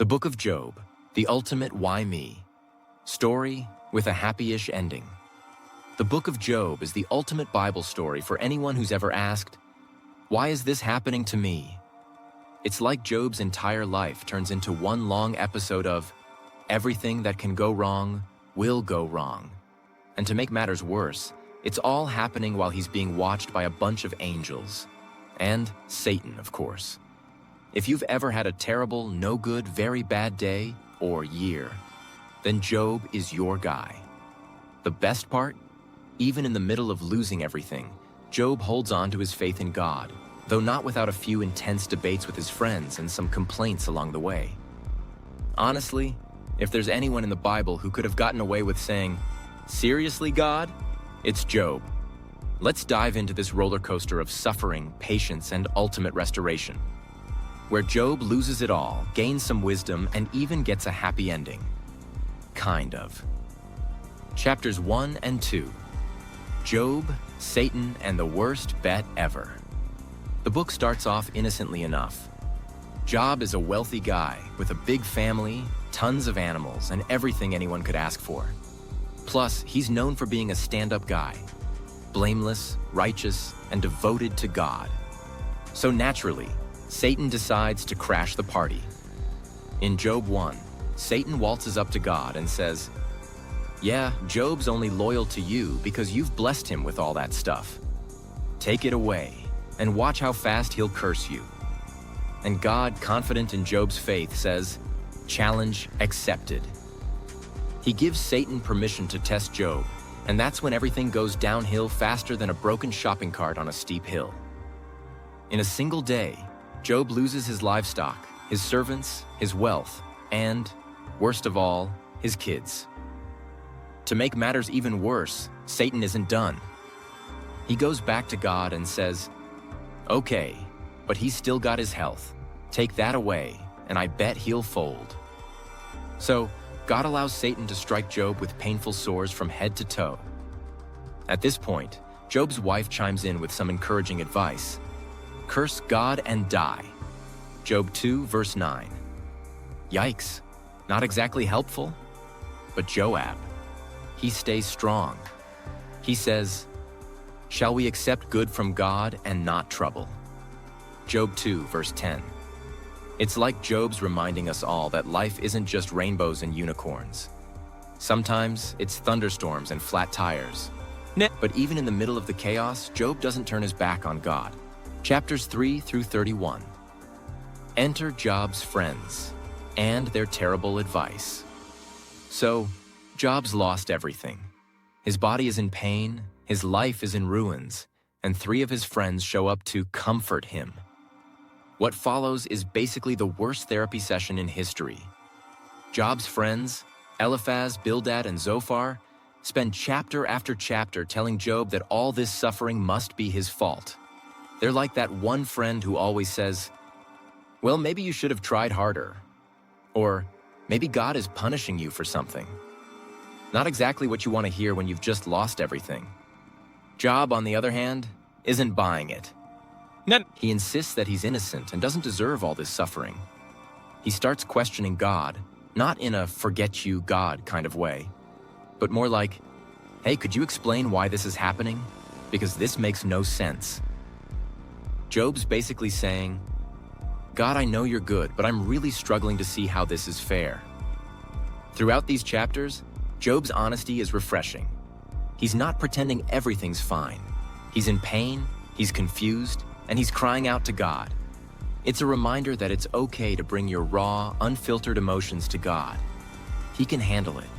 The Book of Job, the ultimate why me story with a happy-ish ending. The Book of Job is the ultimate Bible story for anyone who's ever asked, why is this happening to me? It's like Job's entire life turns into one long episode of everything that can go wrong will go wrong. And to make matters worse, it's all happening while he's being watched by a bunch of angels. And Satan, of course. If you've ever had a terrible, no good, very bad day or year, then Job is your guy. The best part? Even in the middle of losing everything, Job holds on to his faith in God, though not without a few intense debates with his friends and some complaints along the way. Honestly, if there's anyone in the Bible who could have gotten away with saying, "Seriously, God?" it's Job. Let's dive into this roller coaster of suffering, patience, and ultimate restoration, where Job loses it all, gains some wisdom, and even gets a happy ending. Kind of. Chapters 1 and 2. Job, Satan, and the worst bet ever. The book starts off innocently enough. Job is a wealthy guy with a big family, tons of animals, and everything anyone could ask for. Plus, he's known for being a stand-up guy, blameless, righteous, and devoted to God. So naturally, Satan decides to crash the party. In Job 1, Satan waltzes up to God and says, "Yeah, Job's only loyal to you because you've blessed him with all that stuff. Take it away, and watch how fast he'll curse you." And God, confident in Job's faith, says, "Challenge accepted." He gives Satan permission to test Job, and that's when everything goes downhill faster than a broken shopping cart on a steep hill. In a single day, Job loses his livestock, his servants, his wealth, and, worst of all, his kids. To make matters even worse, Satan isn't done. He goes back to God and says, "Okay, but he's still got his health. Take that away, and I bet he'll fold." So, God allows Satan to strike Job with painful sores from head to toe. At this point, Job's wife chimes in with some encouraging advice. Curse God and die. Job 2, verse 9. Yikes, not exactly helpful. But Joab, he stays strong. He says, "Shall we accept good from God and not trouble?" Job 2, verse 10. It's like Job's reminding us all that life isn't just rainbows and unicorns. Sometimes it's thunderstorms and flat tires. But even in the middle of the chaos, Job doesn't turn his back on God. Chapters 3 through 31. Enter Job's friends and their terrible advice. So, Job's lost everything. His body is in pain, his life is in ruins, and 3 of his friends show up to comfort him. What follows is basically the worst therapy session in history. Job's friends, Eliphaz, Bildad, and Zophar, spend chapter after chapter telling Job that all this suffering must be his fault. They're like that one friend who always says, "Well, maybe you should have tried harder." Or, "Maybe God is punishing you for something." Not exactly what you want to hear when you've just lost everything. Job, on the other hand, isn't buying it. He insists that he's innocent and doesn't deserve all this suffering. He starts questioning God, not in a forget you, God kind of way, but more like, "Hey, could you explain why this is happening? Because this makes no sense." Job's basically saying, "God, I know you're good, but I'm really struggling to see how this is fair." Throughout these chapters, Job's honesty is refreshing. He's not pretending everything's fine. He's in pain, he's confused, and he's crying out to God. It's a reminder that it's okay to bring your raw, unfiltered emotions to God. He can handle it.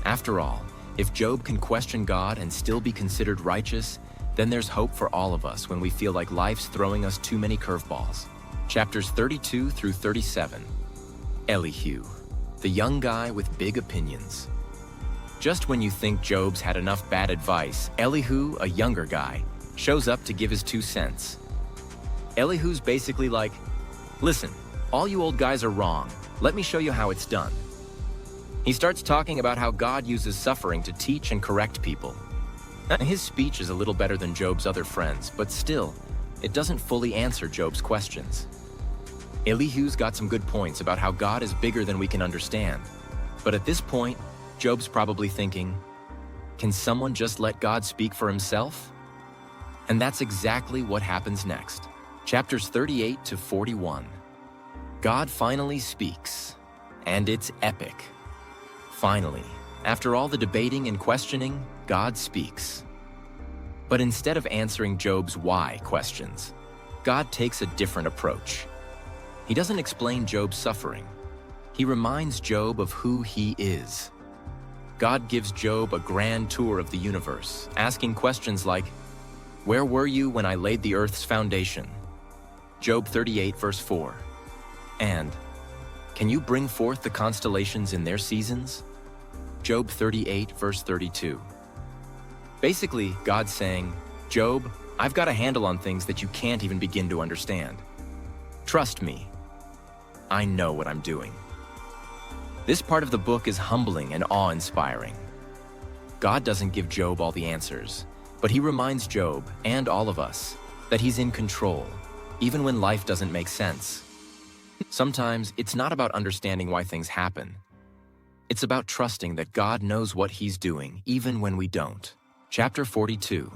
After all, if Job can question God and still be considered righteous, then there's hope for all of us when we feel like life's throwing us too many curveballs. Chapters 32 through 37. Elihu, the young guy with big opinions. Just when you think Job's had enough bad advice, Elihu, a younger guy, shows up to give his 2 cents. Elihu's basically like, "Listen, all you old guys are wrong. Let me show you how it's done." He starts talking about how God uses suffering to teach and correct people. His speech is a little better than Job's other friends, but still, it doesn't fully answer Job's questions. Elihu's got some good points about how God is bigger than we can understand. But at this point, Job's probably thinking, can someone just let God speak for himself? And that's exactly what happens next. Chapters 38 to 41. God finally speaks, and it's epic. Finally, after all the debating and questioning, God speaks. But instead of answering Job's why questions, God takes a different approach. He doesn't explain Job's suffering. He reminds Job of who he is. God gives Job a grand tour of the universe, asking questions like, where were you when I laid the earth's foundation? Job 38 verse 4. And, can you bring forth the constellations in their seasons? Job 38 verse 32. Basically, God's saying, Job, I've got a handle on things that you can't even begin to understand. Trust me. I know what I'm doing. This part of the book is humbling and awe-inspiring. God doesn't give Job all the answers, but he reminds Job, and all of us, that he's in control, even when life doesn't make sense. Sometimes it's not about understanding why things happen. It's about trusting that God knows what he's doing, even when we don't. Chapter 42.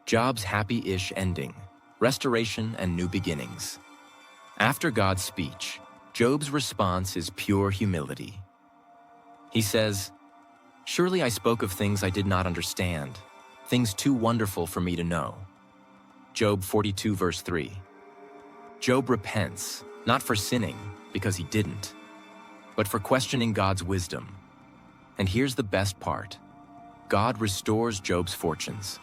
Job's happy-ish ending, restoration and new beginnings. After God's speech, Job's response is pure humility. He says, surely I spoke of things I did not understand, things too wonderful for me to know. Job 42 verse 3. Job repents, not for sinning, because he didn't, but for questioning God's wisdom. And here's the best part. God restores Job's fortunes.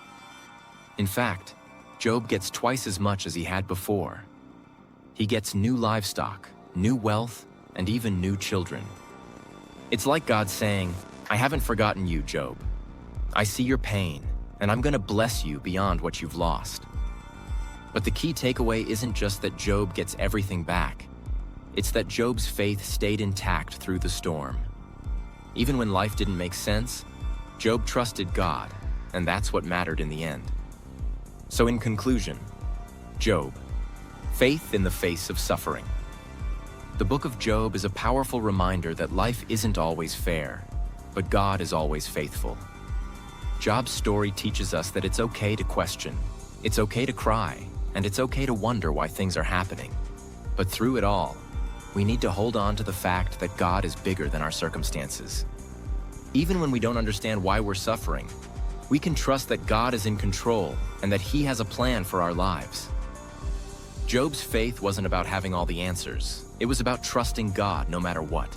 In fact, Job gets twice as much as he had before. He gets new livestock, new wealth, and even new children. It's like God saying, I haven't forgotten you, Job. I see your pain, and I'm going to bless you beyond what you've lost. But the key takeaway isn't just that Job gets everything back. It's that Job's faith stayed intact through the storm. Even when life didn't make sense, Job trusted God, and that's what mattered in the end. So in conclusion, Job, faith in the face of suffering. The book of Job is a powerful reminder that life isn't always fair, but God is always faithful. Job's story teaches us that it's okay to question, it's okay to cry, and it's okay to wonder why things are happening. But through it all, we need to hold on to the fact that God is bigger than our circumstances. Even when we don't understand why we're suffering, we can trust that God is in control and that He has a plan for our lives. Job's faith wasn't about having all the answers. It was about trusting God no matter what.